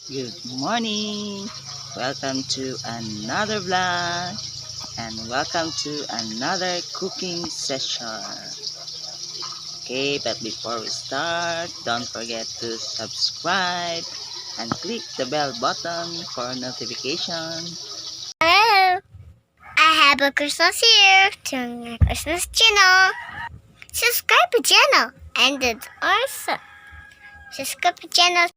Good morning! Welcome to another vlog and welcome to another cooking session. Okay, but before we start, don't forget to subscribe and click the bell button for notification. Hello, I have a Christmas here to my Christmas channel. Subscribe to channel and also subscribe to channel.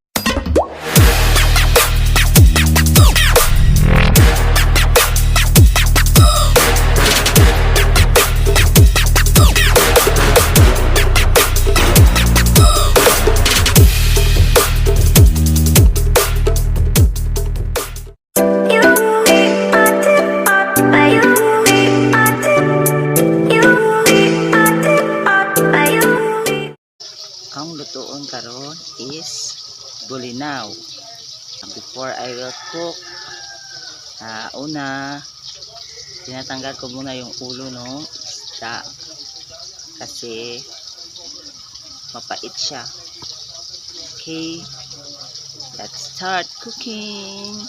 Ang lutoon karon is bulinaw. Before I will cook, una tinatanggal ko muna yung ulo ng isda kasi mapait siya. Okay, let's start cooking.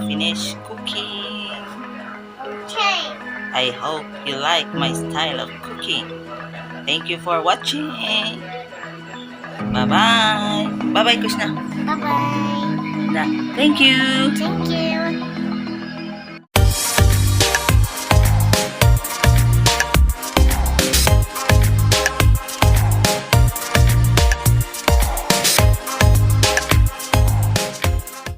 Finished cooking. I hope you like my style of cooking. Thank you for watching. Bye-bye. Bye-bye, Krishna. Bye bye. Thank you. Thank you.